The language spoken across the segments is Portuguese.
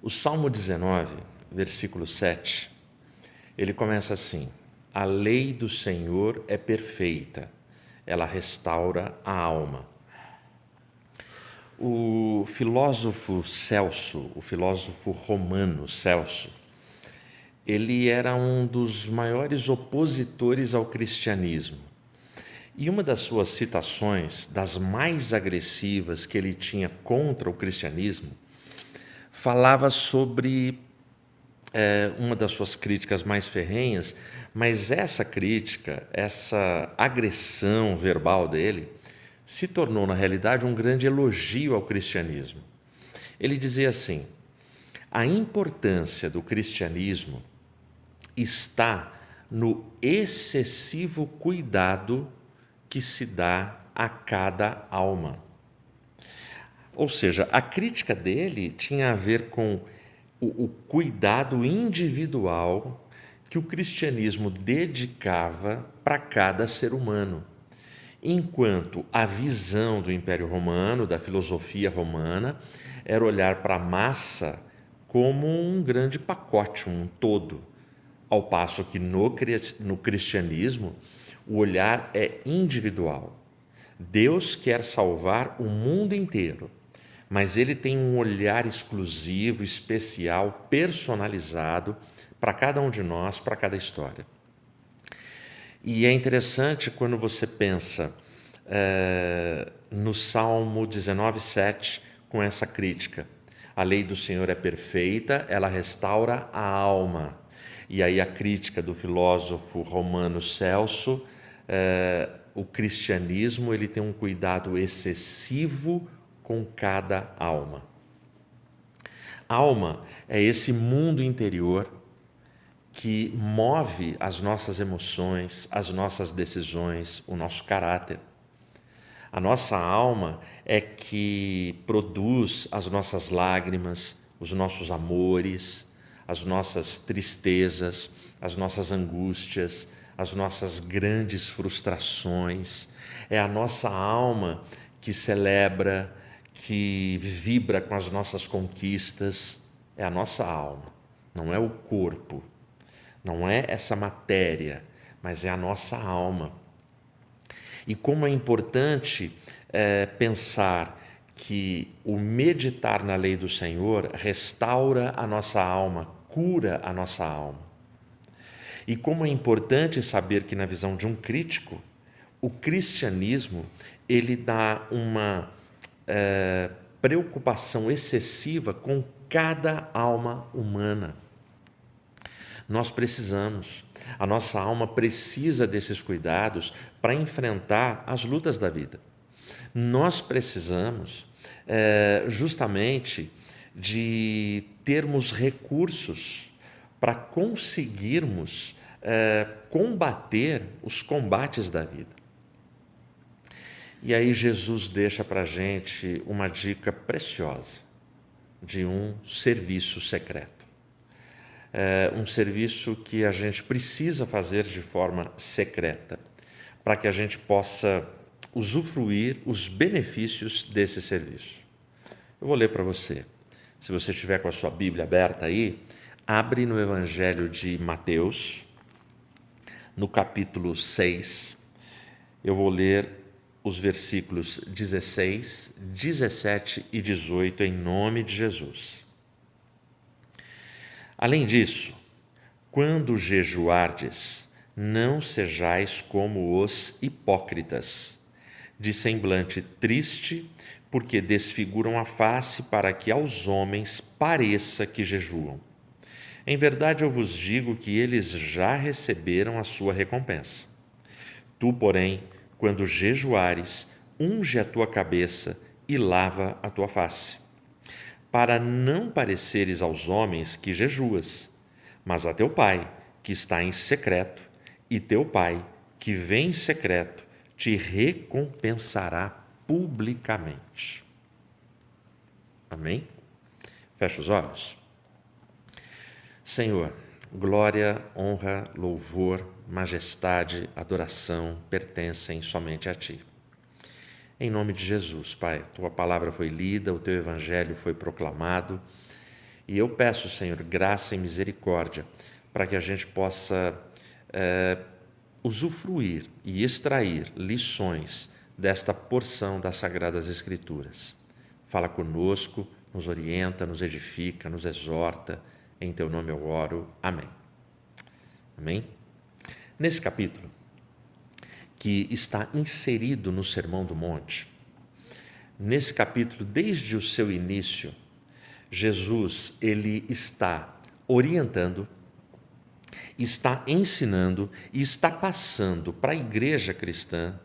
O Salmo 19, versículo 7, ele começa assim: a lei do Senhor é perfeita, ela restaura a alma. O filósofo Celso, o filósofo romano Celso, ele era um dos maiores opositores ao cristianismo. E uma das suas citações, das mais agressivas que ele tinha contra o cristianismo, falava sobre uma das suas críticas mais ferrenhas, mas essa crítica, essa agressão verbal dele, se tornou, na realidade, um grande elogio ao cristianismo. Ele dizia assim: a importância do cristianismo está no excessivo cuidado que se dá a cada alma. Ou seja, a crítica dele tinha a ver com o cuidado individual que o cristianismo dedicava para cada ser humano. Enquanto a visão do Império Romano, da filosofia romana, era olhar para a massa como um grande pacote, um todo. Ao passo que no cristianismo o olhar é individual. Deus quer salvar o mundo inteiro, mas ele tem um olhar exclusivo, especial, personalizado para cada um de nós, para cada história. E é interessante quando você pensa no Salmo 19:7 com essa crítica. A lei do Senhor é perfeita, ela restaura a alma. E aí a crítica do filósofo romano Celso, o cristianismo ele tem um cuidado excessivo com cada alma. Alma é esse mundo interior que move as nossas emoções, as nossas decisões, o nosso caráter. A nossa alma é que produz as nossas lágrimas, os nossos amores, as nossas tristezas, as nossas angústias, as nossas grandes frustrações. É a nossa alma que celebra, que vibra com as nossas conquistas. É a nossa alma, não é o corpo, não é essa matéria, mas é a nossa alma. E como é importante pensar que o meditar na lei do Senhor restaura a nossa alma, cura a nossa alma. E como é importante saber que, na visão de um crítico, o cristianismo ele dá uma preocupação excessiva com cada alma humana. Nós precisamos, a nossa alma precisa desses cuidados para enfrentar as lutas da vida. Nós precisamos justamente de termos recursos para conseguirmos combater os combates da vida. E aí Jesus deixa para a gente uma dica preciosa de um serviço secreto. Um serviço que a gente precisa fazer de forma secreta, para que a gente possa usufruir os benefícios desse serviço. Eu vou ler para você. Se você estiver com a sua Bíblia aberta aí, abre no Evangelho de Mateus, no capítulo 6. Eu vou ler os versículos 16, 17 e 18 em nome de Jesus. Além disso, quando jejuardes, não sejais como os hipócritas, de semblante triste, porque desfiguram a face para que aos homens pareça que jejuam. Em verdade eu vos digo que eles já receberam a sua recompensa. Tu, porém, quando jejuares, unge a tua cabeça e lava a tua face, para não pareceres aos homens que jejuas, mas a teu Pai, que está em secreto, e teu Pai, que vem em secreto, te recompensará publicamente. Amém? Fecha os olhos. Senhor, glória, honra, louvor, majestade, adoração pertencem somente a Ti. Em nome de Jesus, Pai, Tua palavra foi lida, o Teu evangelho foi proclamado E eu peço, Senhor, graça e misericórdia para que a gente possa usufruir e extrair lições desta porção das Sagradas Escrituras. Fala conosco, nos orienta, nos edifica, nos exorta. Em Teu nome eu oro. Amém. Amém? Nesse capítulo, que está inserido no Sermão do Monte, nesse capítulo, desde o seu início, Jesus ele está orientando, está ensinando e está passando para a igreja cristã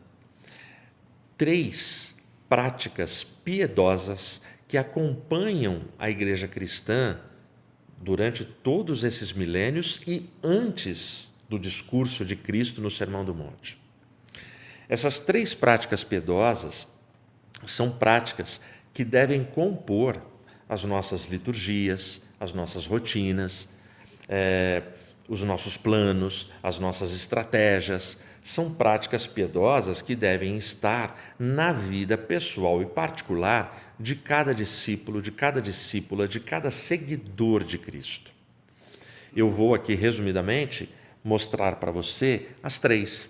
3 práticas piedosas que acompanham a igreja cristã durante todos esses milênios e antes do discurso de Cristo no Sermão do Monte. Essas 3 práticas piedosas são práticas que devem compor as nossas liturgias, as nossas rotinas, os nossos planos, as nossas estratégias. São práticas piedosas que devem estar na vida pessoal e particular de cada discípulo, de cada discípula, de cada seguidor de Cristo. Eu vou aqui, resumidamente, mostrar para você as 3.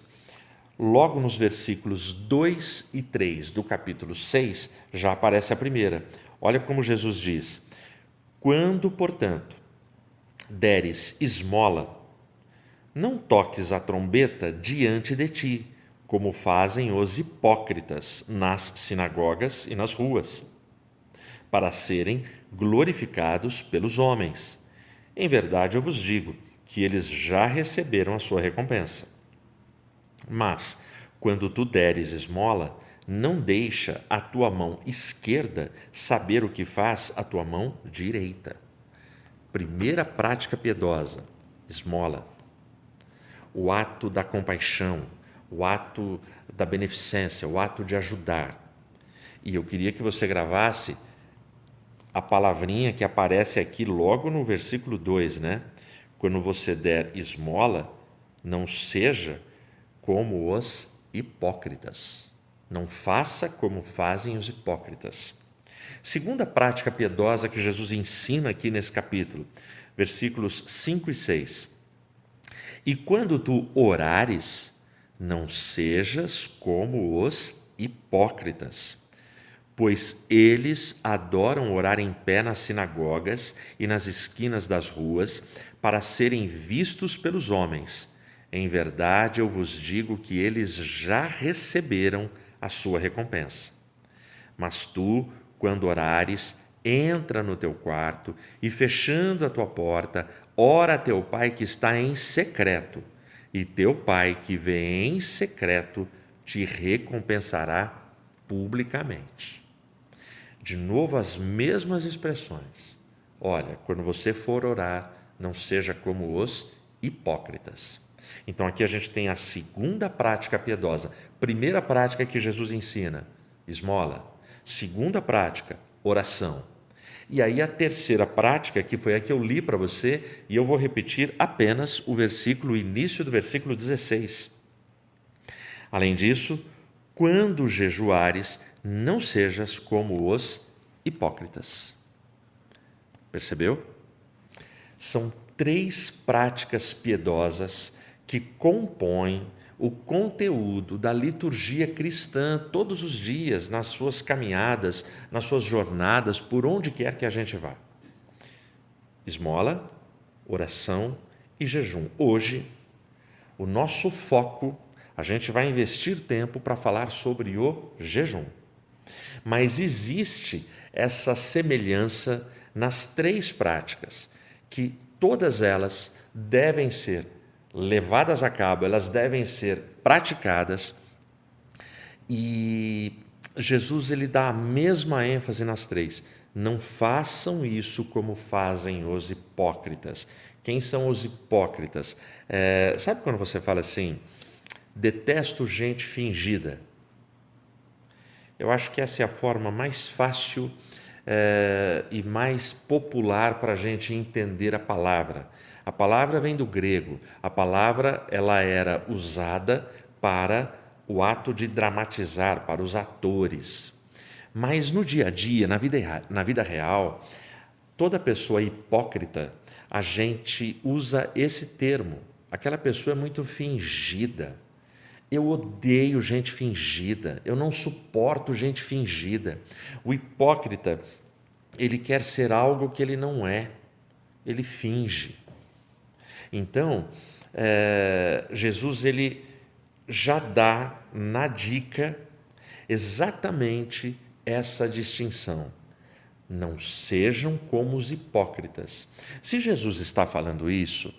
Logo nos versículos 2 e 3 do capítulo 6, já aparece a primeira. Olha como Jesus diz: quando, portanto, deres esmola, não toques a trombeta diante de ti, como fazem os hipócritas nas sinagogas e nas ruas, para serem glorificados pelos homens. Em verdade, eu vos digo que eles já receberam a sua recompensa. Mas, quando tu deres esmola, não deixa a tua mão esquerda saber o que faz a tua mão direita. Primeira prática piedosa, esmola. O ato da compaixão, o ato da beneficência, o ato de ajudar. E eu queria que você gravasse a palavrinha que aparece aqui logo no versículo 2, né? Quando você der esmola, não seja como os hipócritas. Não faça como fazem os hipócritas. Segunda prática piedosa que Jesus ensina aqui nesse capítulo, versículos 5 e 6. E quando tu orares, não sejas como os hipócritas, pois eles adoram orar em pé nas sinagogas e nas esquinas das ruas para serem vistos pelos homens. Em verdade, eu vos digo que eles já receberam a sua recompensa. Mas tu, quando orares, entra no teu quarto e, fechando a tua porta, ora a teu pai que está em secreto, e teu pai que vê em secreto te recompensará publicamente. De novo, as mesmas expressões. Olha, quando você for orar, não seja como os hipócritas. Então aqui a gente tem a segunda prática piedosa. Primeira prática que Jesus ensina, esmola. Segunda prática, oração. E aí a terceira prática, que foi a que eu li para você, e eu vou repetir apenas o início do versículo 16. Além disso, quando jejuares, não sejas como os hipócritas. Percebeu? São 3 práticas piedosas que compõem o conteúdo da liturgia cristã todos os dias, nas suas caminhadas, nas suas jornadas, por onde quer que a gente vá. Esmola, oração e jejum. Hoje, o nosso foco, a gente vai investir tempo para falar sobre o jejum. Mas existe essa semelhança nas 3 práticas, que todas elas devem ser levadas a cabo, elas devem ser praticadas, e Jesus ele dá a mesma ênfase nas 3. Não façam isso como fazem os hipócritas. Quem são os hipócritas? Sabe quando você fala assim, detesto gente fingida? Eu acho que essa é a forma mais fácil e mais popular para a gente entender a palavra. A palavra vem do grego. A palavra ela era usada para o ato de dramatizar, para os atores. Mas no dia a dia, na vida real, toda pessoa hipócrita, a gente usa esse termo. Aquela pessoa é muito fingida. Eu odeio gente fingida. Eu não suporto gente fingida. O hipócrita, ele quer ser algo que ele não é. Ele finge. Então, Jesus ele já dá na dica exatamente essa distinção. Não sejam como os hipócritas. Se Jesus está falando isso,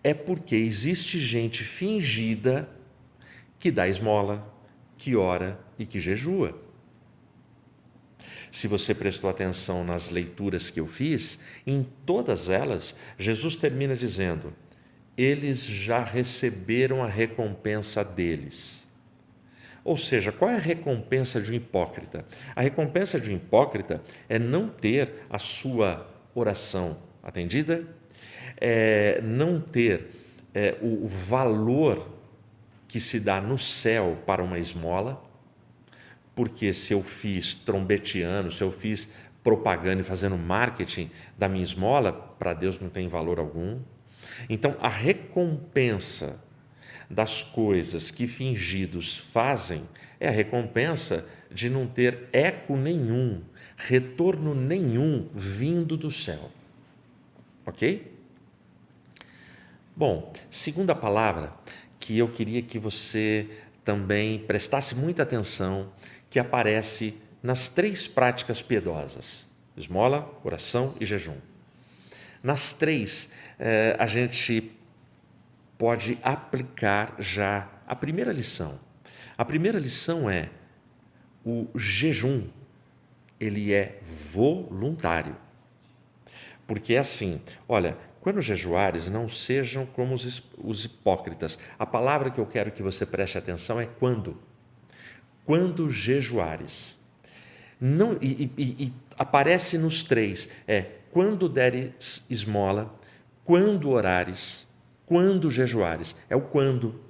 é porque existe gente fingida que dá esmola, que ora e que jejua. Se você prestou atenção nas leituras que eu fiz, em todas elas, Jesus termina dizendo: eles já receberam a recompensa deles. Ou seja, qual é a recompensa de um hipócrita? A recompensa de um hipócrita é não ter a sua oração atendida, não ter o valor que se dá no céu para uma esmola, porque se eu fiz trombeteando, se eu fiz propaganda e fazendo marketing da minha esmola, para Deus não tem valor algum. Então, a recompensa das coisas que fingidos fazem é a recompensa de não ter eco nenhum, retorno nenhum vindo do céu. Ok? Bom, segunda palavra que eu queria que você também prestasse muita atenção, que aparece nas 3 práticas piedosas: esmola, oração e jejum. Nas 3, a gente pode aplicar já a primeira lição. A primeira lição é: o jejum, ele é voluntário. Porque é assim, olha, quando jejuares, não sejam como os hipócritas. A palavra que eu quero que você preste atenção é quando. Quando jejuares. Não, e aparece nos 3, quando deres esmola, quando orares, quando jejuares. É o quando.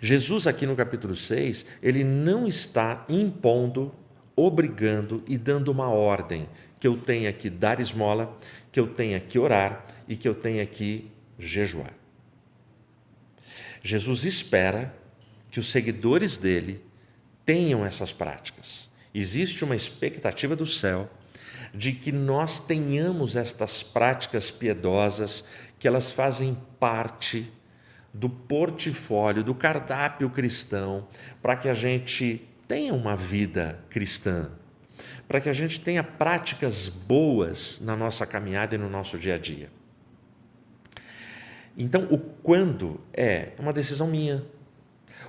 Jesus aqui no capítulo 6, ele não está impondo, obrigando e dando uma ordem que eu tenha que dar esmola, que eu tenha que orar e que eu tenha que jejuar. Jesus espera que os seguidores dele tenham essas práticas. Existe uma expectativa do céu de que nós tenhamos estas práticas piedosas, que elas fazem parte do portfólio, do cardápio cristão, para que a gente tenha uma vida cristã, para que a gente tenha práticas boas na nossa caminhada e no nosso dia a dia. Então, o quando é uma decisão minha.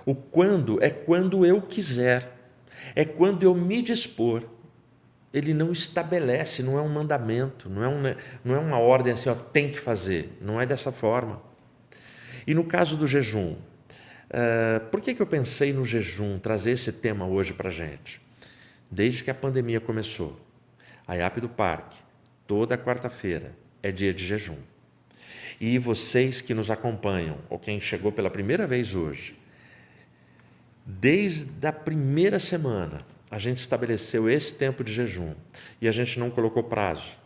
O quando é quando eu quiser, é quando eu me dispor. Ele não estabelece, não é um mandamento, não é uma ordem assim, tem que fazer. Não é dessa forma. E no caso do jejum, por que eu pensei no jejum, trazer esse tema hoje para a gente? Desde que a pandemia começou, a IAP do Parque, toda quarta-feira, é dia de jejum. E vocês que nos acompanham, ou quem chegou pela primeira vez hoje, desde a primeira semana, a gente estabeleceu esse tempo de jejum e a gente não colocou prazo.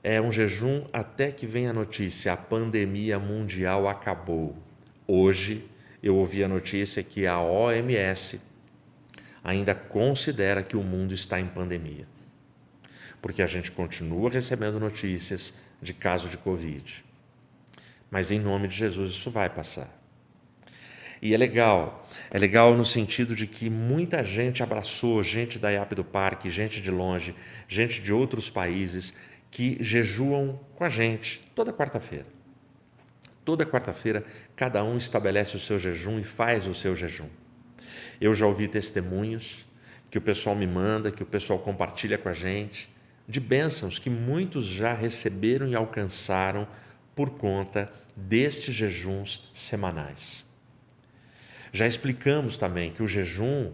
É um jejum até que venha a notícia: a pandemia mundial acabou. Hoje eu ouvi a notícia que a OMS ainda considera que o mundo está em pandemia, porque a gente continua recebendo notícias de caso de Covid. Mas em nome de Jesus isso vai passar. E é legal no sentido de que muita gente abraçou, gente da IAP do Parque, gente de longe, gente de outros países, que jejuam com a gente toda quarta-feira. Toda quarta-feira, cada um estabelece o seu jejum e faz o seu jejum. Eu já ouvi testemunhos que o pessoal me manda, que o pessoal compartilha com a gente, de bênçãos que muitos já receberam e alcançaram por conta destes jejuns semanais. Já explicamos também que o jejum,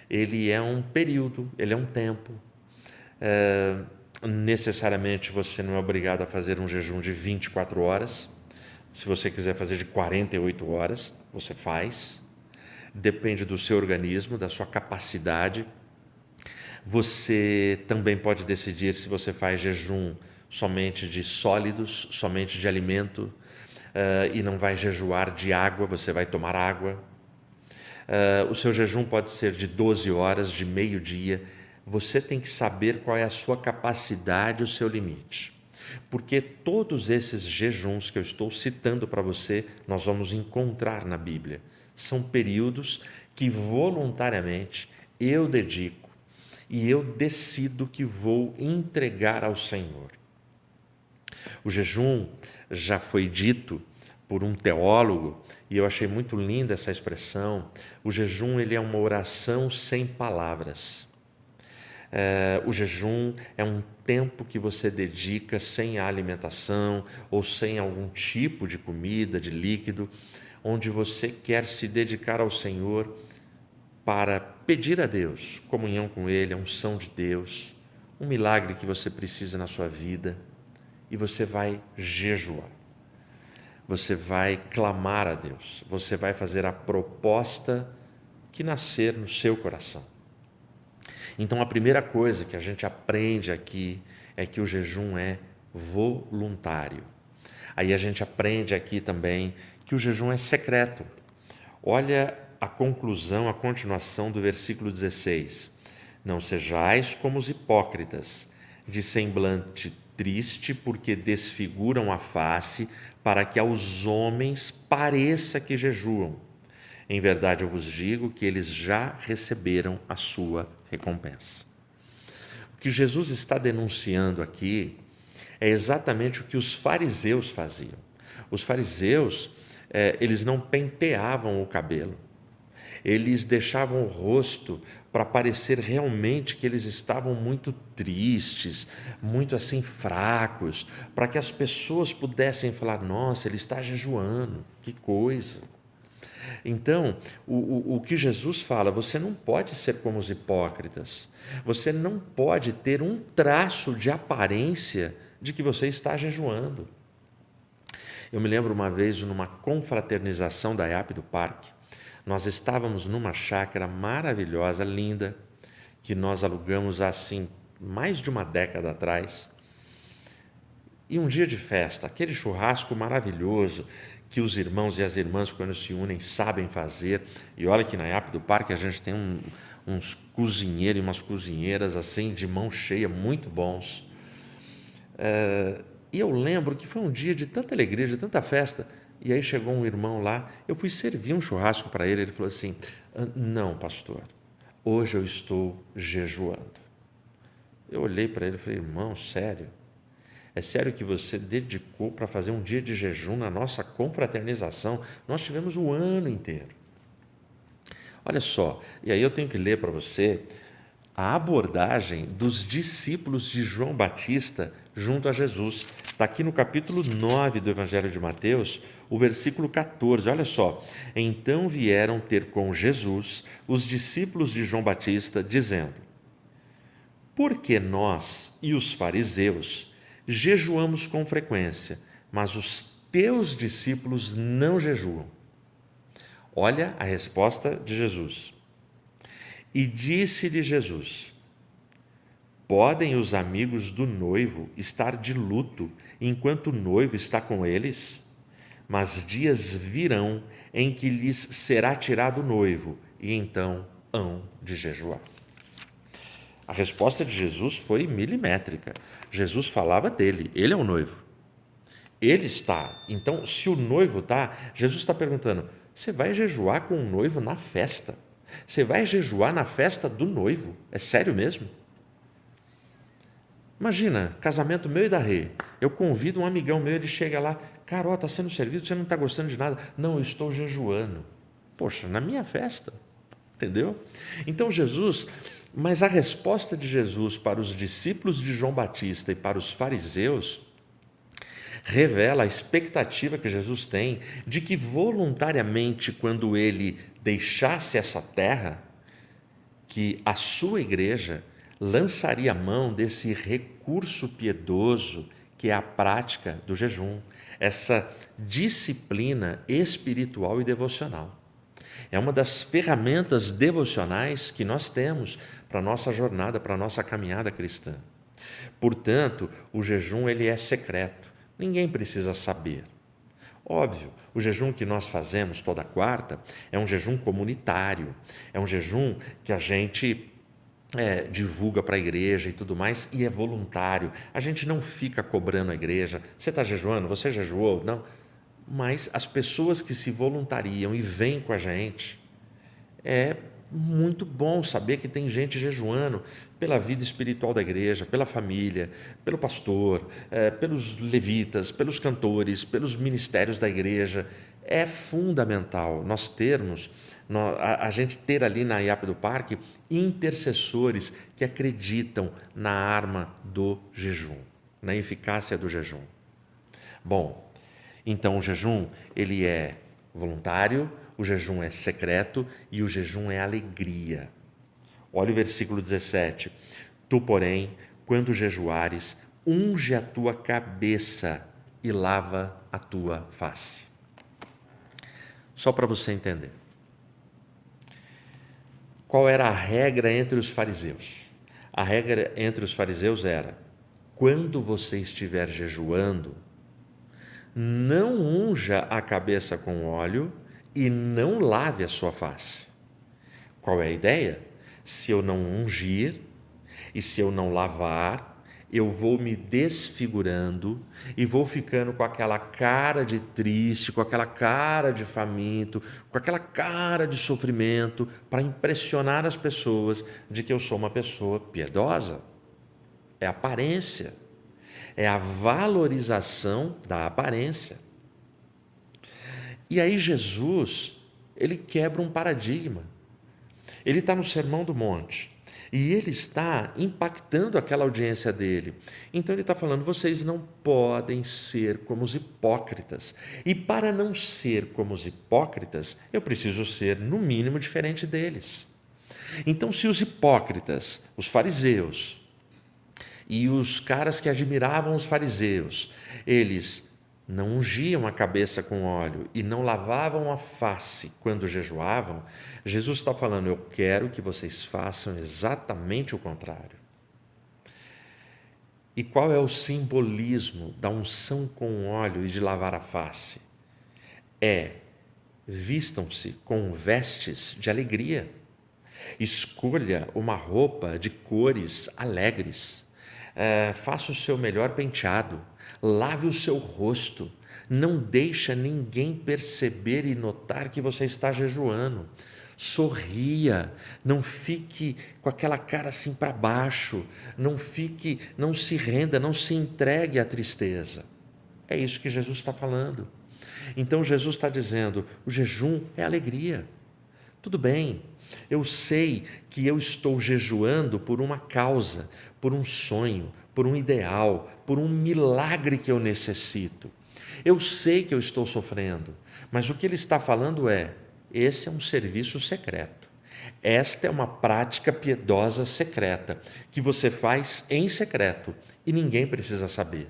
ele é um período, ele é um tempo. Necessariamente você não é obrigado a fazer um jejum de 24 horas. Se você quiser fazer de 48 horas, você faz. Depende do seu organismo, da sua capacidade. Você também pode decidir se você faz jejum somente de sólidos, somente de alimento, e não vai jejuar de água, você vai tomar água. O seu jejum pode ser de 12 horas, de meio-dia. Você tem que saber qual é a sua capacidade, o seu limite. Porque todos esses jejuns que eu estou citando para você, nós vamos encontrar na Bíblia. São períodos que voluntariamente eu dedico e eu decido que vou entregar ao Senhor. O jejum já foi dito por um teólogo, e eu achei muito linda essa expressão. O jejum, ele é uma oração sem palavras. O jejum é um tempo que você dedica sem a alimentação ou sem algum tipo de comida, de líquido, onde você quer se dedicar ao Senhor para pedir a Deus comunhão com Ele, a unção de Deus, um milagre que você precisa na sua vida, e você vai jejuar. Você vai clamar a Deus, você vai fazer a proposta que nascer no seu coração. Então, a primeira coisa que a gente aprende aqui é que o jejum é voluntário. Aí a gente aprende aqui também que o jejum é secreto. Olha a conclusão, a continuação do versículo 16. Não sejais como os hipócritas, de semblante triste, porque desfiguram a face, para que aos homens pareça que jejuam. Em verdade eu vos digo que eles já receberam a sua recompensa. O que Jesus está denunciando aqui é exatamente o que os fariseus faziam. Os fariseus, eles não penteavam o cabelo. Eles deixavam o rosto para parecer realmente que eles estavam muito tristes, muito assim fracos, para que as pessoas pudessem falar: nossa, ele está jejuando, que coisa. Então, o que Jesus fala, você não pode ser como os hipócritas, você não pode ter um traço de aparência de que você está jejuando. Eu me lembro uma vez, numa confraternização da IAP do Parque, nós estávamos numa chácara maravilhosa, linda, que nós alugamos há, assim, mais de uma década atrás. E um dia de festa, aquele churrasco maravilhoso que os irmãos e as irmãs, quando se unem, sabem fazer. E olha que na IAP do Parque a gente tem uns cozinheiros e umas cozinheiras assim, de mão cheia, muito bons. E eu lembro que foi um dia de tanta alegria, de tanta festa. E aí chegou um irmão lá, eu fui servir um churrasco para ele, ele falou assim: não, pastor, hoje eu estou jejuando. Eu olhei para ele e falei: irmão, sério? É sério que você dedicou para fazer um dia de jejum na nossa confraternização? Nós tivemos o ano inteiro. Olha só, e aí eu tenho que ler para você a abordagem dos discípulos de João Batista junto a Jesus. Está aqui no capítulo 9 do Evangelho de Mateus, o versículo 14, olha só. Então vieram ter com Jesus os discípulos de João Batista, dizendo: por que nós e os fariseus jejuamos com frequência, mas os teus discípulos não jejuam? Olha a resposta de Jesus. E disse-lhe Jesus: podem os amigos do noivo estar de luto enquanto o noivo está com eles? Mas dias virão em que lhes será tirado o noivo, e então hão de jejuar. A resposta de Jesus foi milimétrica. Jesus falava dele, ele é o noivo. Ele está. Então, se o noivo está, Jesus está perguntando: você vai jejuar com o noivo na festa? Você vai jejuar na festa do noivo? É sério mesmo? Imagina, casamento meu e da Rê. Eu convido um amigão meu, ele chega lá: Carol, está sendo servido, você não está gostando de nada? Não, eu estou jejuando. Poxa, na minha festa, entendeu? Então mas a resposta de Jesus para os discípulos de João Batista e para os fariseus revela a expectativa que Jesus tem de que voluntariamente, quando ele deixasse essa terra, que a sua igreja lançaria a mão desse recurso piedoso que é a prática do jejum, essa disciplina espiritual e devocional. É uma das ferramentas devocionais que nós temos para a nossa jornada, para a nossa caminhada cristã. Portanto, o jejum ele é secreto, ninguém precisa saber. Óbvio, o jejum que nós fazemos toda quarta é um jejum comunitário, é um jejum que a gente divulga para a igreja e tudo mais, e é voluntário. A gente não fica cobrando a igreja. Você está jejuando? Você jejuou? Não. Mas as pessoas que se voluntariam e vêm com a gente, é muito bom saber que tem gente jejuando pela vida espiritual da igreja, pela família, pelo pastor, pelos levitas, pelos cantores, pelos ministérios da igreja. É fundamental nós termos, a gente ter ali na IAP do Parque intercessores que acreditam na arma do jejum, na eficácia do jejum. Bom, então o jejum ele é voluntário, o jejum é secreto e o jejum é alegria. Olha o versículo 17. Tu, porém, quando jejuares, unge a tua cabeça e lava a tua face. Só para você entender. Qual era a regra entre os fariseus? A regra entre os fariseus era: quando você estiver jejuando, não unja a cabeça com óleo e não lave a sua face. Qual é a ideia? Se eu não ungir e se eu não lavar, eu vou me desfigurando e vou ficando com aquela cara de triste, com aquela cara de faminto, com aquela cara de sofrimento, para impressionar as pessoas de que eu sou uma pessoa piedosa. É aparência, é a valorização da aparência. E aí Jesus, ele quebra um paradigma. Ele está no Sermão do Monte e ele está impactando aquela audiência dele. Então ele está falando: vocês não podem ser como os hipócritas. E para não ser como os hipócritas, eu preciso ser, no mínimo, diferente deles. Então, se os hipócritas, os fariseus e os caras que admiravam os fariseus, eles não ungiam a cabeça com óleo e não lavavam a face quando jejuavam, Jesus está falando: eu quero que vocês façam exatamente o contrário. E qual é o simbolismo da unção com óleo e de lavar a face? Vistam-se com vestes de alegria. Escolha uma roupa de cores alegres. Faça o seu melhor penteado. Lave o seu rosto, não deixa ninguém perceber e notar que você está jejuando. Sorria, não fique com aquela cara assim para baixo, não se renda, não se entregue à tristeza. É isso que Jesus está falando. Então Jesus está dizendo: o jejum é alegria. Tudo bem, eu sei que eu estou jejuando por uma causa, por um sonho, por um ideal, por um milagre que eu necessito. Eu sei que eu estou sofrendo, mas o que ele está falando esse é um serviço secreto. Esta é uma prática piedosa secreta, que você faz em secreto e ninguém precisa saber.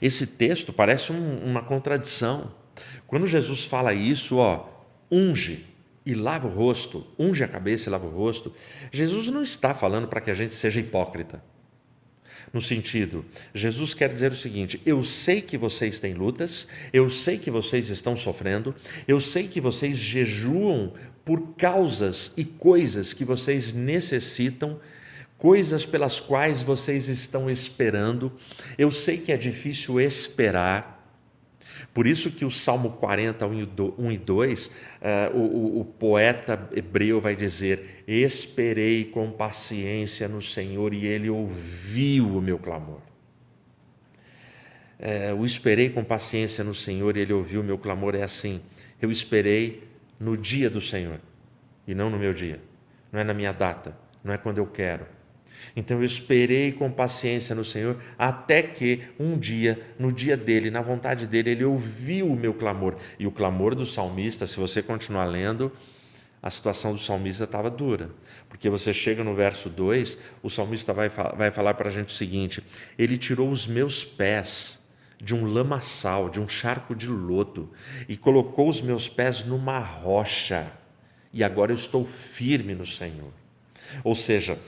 Esse texto parece uma contradição. Quando Jesus fala isso, unge e lava o rosto, unge a cabeça e lava o rosto, Jesus não está falando para que a gente seja hipócrita. No sentido, Jesus quer dizer o seguinte: eu sei que vocês têm lutas, eu sei que vocês estão sofrendo, eu sei que vocês jejuam por causas e coisas que vocês necessitam, coisas pelas quais vocês estão esperando. Eu sei que é difícil esperar. Por isso que o Salmo 40, 1 e 2, o poeta hebreu vai dizer: esperei com paciência no Senhor e Ele ouviu o meu clamor. O esperei com paciência no Senhor e Ele ouviu o meu clamor é assim: eu esperei no dia do Senhor e não no meu dia, não é na minha data, não é quando eu quero. Então eu esperei com paciência no Senhor até que um dia, no dia dele, na vontade dele, ele ouviu o meu clamor. E o clamor do salmista, se você continuar lendo, a situação do salmista estava dura. Porque você chega no verso 2, o salmista vai falar para a gente o seguinte: ele tirou os meus pés de um lamaçal, de um charco de lodo, e colocou os meus pés numa rocha, e agora eu estou firme no Senhor. Ou seja,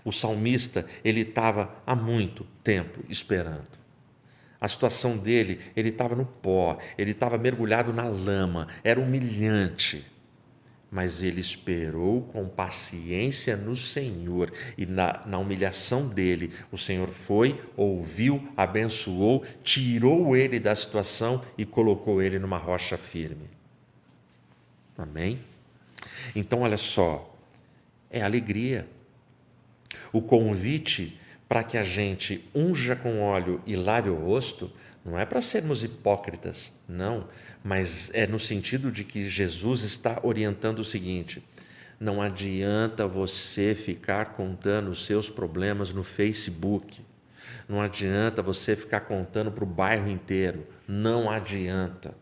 O salmista, ele estava há muito tempo esperando. A situação dele, ele estava no pó, ele estava mergulhado na lama, era humilhante. Mas ele esperou com paciência no Senhor, e na humilhação dele, o Senhor foi, ouviu, abençoou, tirou ele da situação e colocou ele numa rocha firme. Amém? Então, olha só, é alegria. O convite para que a gente unja com óleo e lave o rosto não é para sermos hipócritas, não, mas é no sentido de que Jesus está orientando o seguinte: não adianta você ficar contando os seus problemas no Facebook, não adianta você ficar contando para o bairro inteiro, não adianta.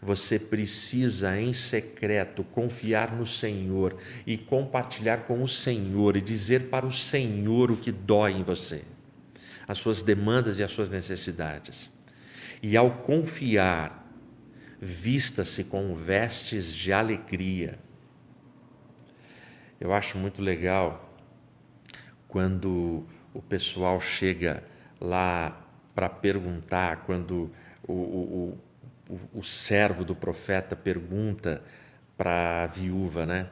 Você precisa, em secreto, confiar no Senhor e compartilhar com o Senhor e dizer para o Senhor o que dói em você, as suas demandas e as suas necessidades. E ao confiar, vista-se com vestes de alegria. Eu acho muito legal quando o pessoal chega lá para perguntar, quando o servo do profeta pergunta para a viúva, né,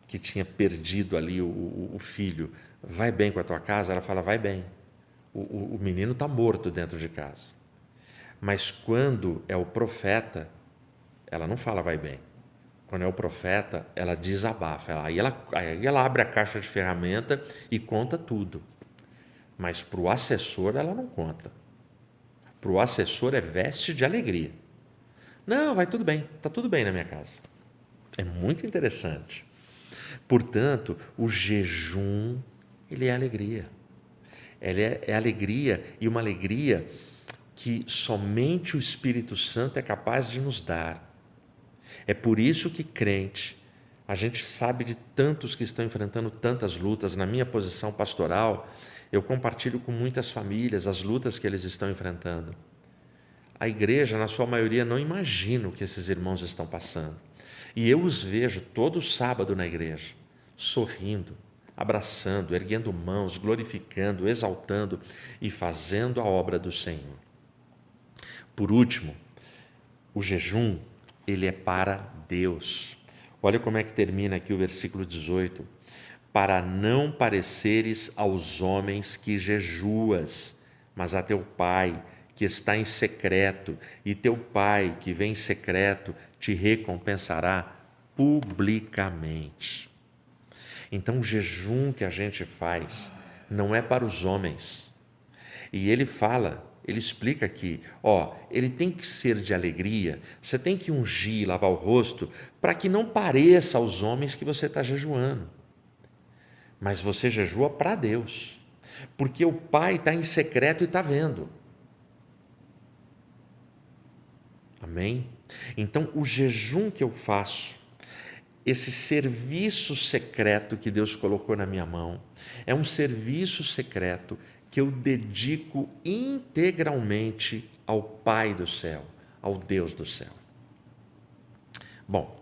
que tinha perdido ali o filho: vai bem com a tua casa? Ela fala: vai bem. O menino está morto dentro de casa. Mas quando é o profeta, ela não fala vai bem. Quando é o profeta, ela desabafa. Aí ela abre a caixa de ferramenta e conta tudo. Mas para o assessor ela não conta. Para o assessor é veste de alegria. Não, vai tudo bem, está tudo bem na minha casa. É muito interessante. Portanto, o jejum, ele é alegria. Ele é alegria, e uma alegria que somente o Espírito Santo é capaz de nos dar. É por isso que crente, a gente sabe de tantos que estão enfrentando tantas lutas. Na minha posição pastoral, eu compartilho com muitas famílias as lutas que eles estão enfrentando. A igreja, na sua maioria, não imagina o que esses irmãos estão passando. E eu os vejo todo sábado na igreja, sorrindo, abraçando, erguendo mãos, glorificando, exaltando e fazendo a obra do Senhor. Por último, o jejum, ele é para Deus. Olha como é que termina aqui o versículo 18. Para não pareceres aos homens que jejuas, mas a teu Pai, que está em secreto, e teu Pai, que vem em secreto, te recompensará publicamente. Então, o jejum que a gente faz não é para os homens. E ele explica aqui, ele tem que ser de alegria, você tem que ungir, lavar o rosto, para que não pareça aos homens que você está jejuando. Mas você jejua para Deus, porque o Pai está em secreto e está vendo. Amém? Então, o jejum que eu faço, esse serviço secreto que Deus colocou na minha mão, é um serviço secreto que eu dedico integralmente ao Pai do céu, ao Deus do céu. Bom,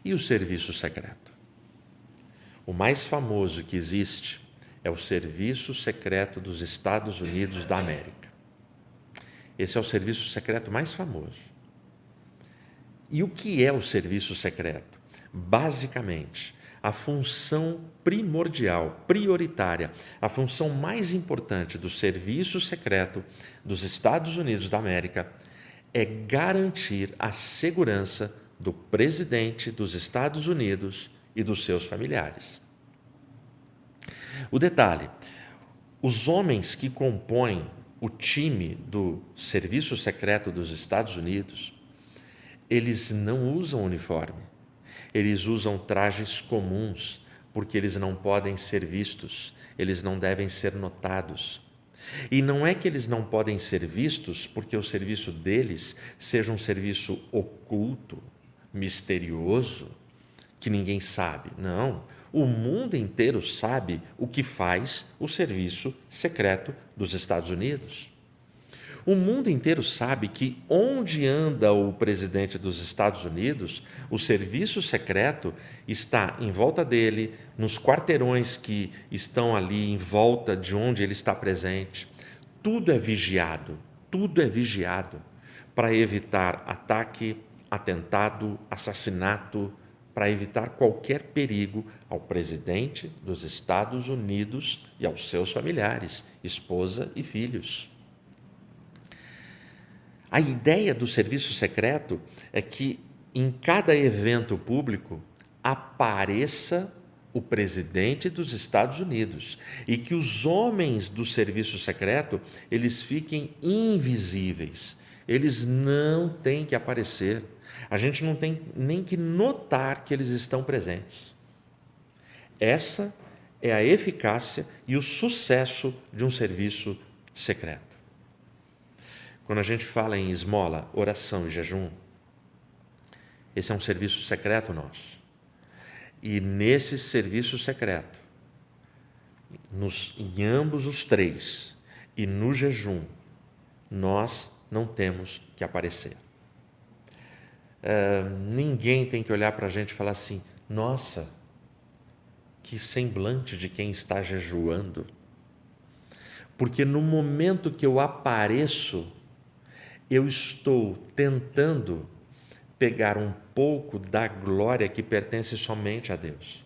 e o serviço secreto? O mais famoso que existe é o Serviço Secreto dos Estados Unidos da América. Esse é o serviço secreto mais famoso. E o que é o serviço secreto? Basicamente, a função primordial, prioritária, a função mais importante do serviço secreto dos Estados Unidos da América é garantir a segurança do presidente dos Estados Unidos e dos seus familiares. O detalhe: os homens que compõem o time do Serviço Secreto dos Estados Unidos, eles não usam uniforme, eles usam trajes comuns, porque eles não podem ser vistos, eles não devem ser notados. E não é que eles não podem ser vistos porque o serviço deles seja um serviço oculto, misterioso, que ninguém sabe. Não, o mundo inteiro sabe o que faz o serviço secreto dos Estados Unidos. O mundo inteiro sabe que onde anda o presidente dos Estados Unidos, o serviço secreto está em volta dele, nos quarteirões que estão ali em volta de onde ele está presente. Tudo é vigiado para evitar ataque, atentado, assassinato, para evitar qualquer perigo ao presidente dos Estados Unidos e aos seus familiares, esposa e filhos. A ideia do serviço secreto é que em cada evento público apareça o presidente dos Estados Unidos e que os homens do serviço secreto eles fiquem invisíveis. Eles não têm que aparecer. A gente não tem nem que notar que eles estão presentes. Essa é a eficácia e o sucesso de um serviço secreto. Quando a gente fala em esmola, oração e jejum, esse é um serviço secreto nosso. E nesse serviço secreto, em ambos os três, e no jejum, nós não temos que aparecer. Ninguém tem que olhar para a gente e falar assim, nossa, que semblante de quem está jejuando. Porque no momento que eu apareço, eu estou tentando pegar um pouco da glória que pertence somente a Deus.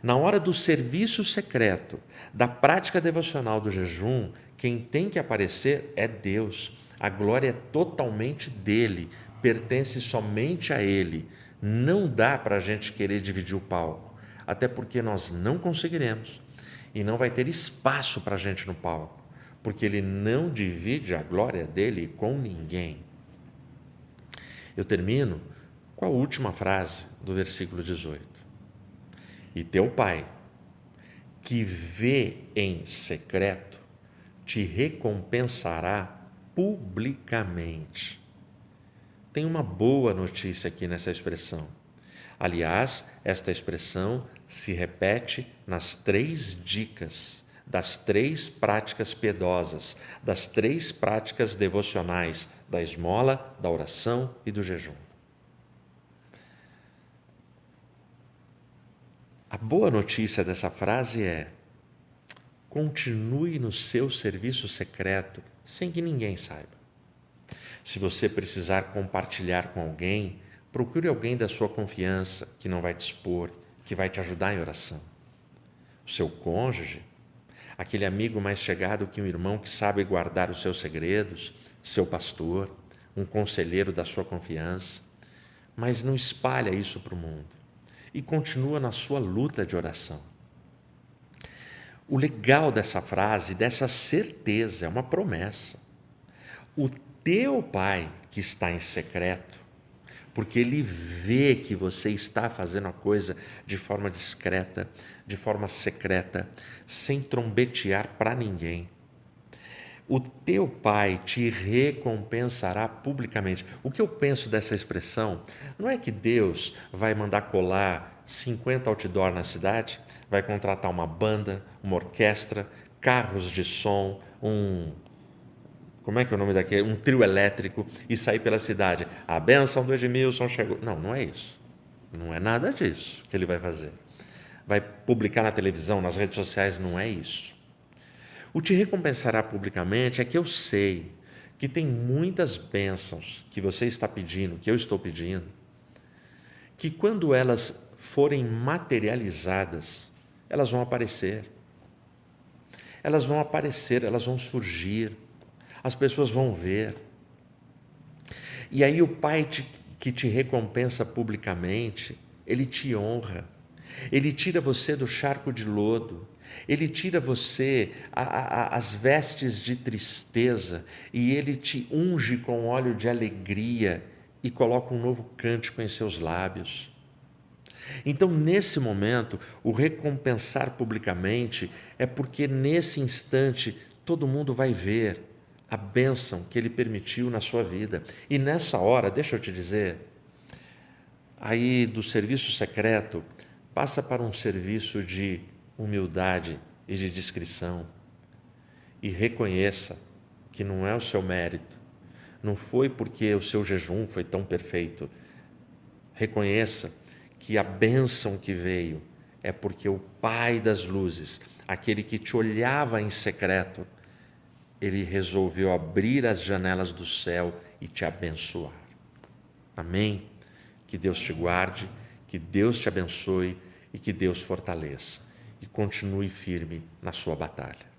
Na hora do serviço secreto, da prática devocional do jejum, quem tem que aparecer é Deus. A glória é totalmente dele, pertence somente a ele. Não dá para a gente querer dividir o palco, até porque nós não conseguiremos e não vai ter espaço para a gente no palco, porque ele não divide a glória dele com ninguém. Eu termino com a última frase do versículo 18. E teu Pai, que vê em secreto, te recompensará publicamente. Tem uma boa notícia aqui nessa expressão. Aliás, esta expressão se repete nas 3 dicas, das 3 práticas piedosas, das 3 práticas devocionais, da esmola, da oração e do jejum. A boa notícia dessa frase é: continue no seu serviço secreto sem que ninguém saiba. Se você precisar compartilhar com alguém, procure alguém da sua confiança que não vai te expor, que vai te ajudar em oração. O seu cônjuge, aquele amigo mais chegado que um irmão que sabe guardar os seus segredos, seu pastor, um conselheiro da sua confiança, mas não espalha isso para o mundo e continua na sua luta de oração. O legal dessa frase, dessa certeza, é uma promessa. O teu Pai que está em secreto, porque Ele vê que você está fazendo a coisa de forma discreta, de forma secreta, sem trombetear para ninguém. O teu Pai te recompensará publicamente. O que eu penso dessa expressão não é que Deus vai mandar colar 50 outdoor na cidade, vai contratar uma banda, uma orquestra, carros de som, como é que é o nome daquele? Um trio elétrico e sair pela cidade. A bênção do Edmilson chegou. Não, não é isso. Não é nada disso que ele vai fazer. Vai publicar na televisão, nas redes sociais, não é isso. O te recompensará publicamente é que eu sei que tem muitas bênçãos que você está pedindo, que eu estou pedindo, que quando elas forem materializadas, elas vão aparecer. Elas vão aparecer, elas vão surgir. As pessoas vão ver. E aí o Pai que te recompensa publicamente, Ele te honra. Ele tira você do charco de lodo. Ele tira você as vestes de tristeza e Ele te unge com óleo de alegria e coloca um novo cântico em seus lábios. Então, nesse momento, o recompensar publicamente é porque nesse instante todo mundo vai ver a bênção que Ele permitiu na sua vida. E nessa hora, deixa eu te dizer, aí do serviço secreto, passa para um serviço de humildade e de discrição. E reconheça que não é o seu mérito, não foi porque o seu jejum foi tão perfeito. Reconheça que a bênção que veio é porque o Pai das luzes, aquele que te olhava em secreto, ele resolveu abrir as janelas do céu e te abençoar. Amém? Que Deus te guarde, que Deus te abençoe e que Deus fortaleça. E continue firme na sua batalha.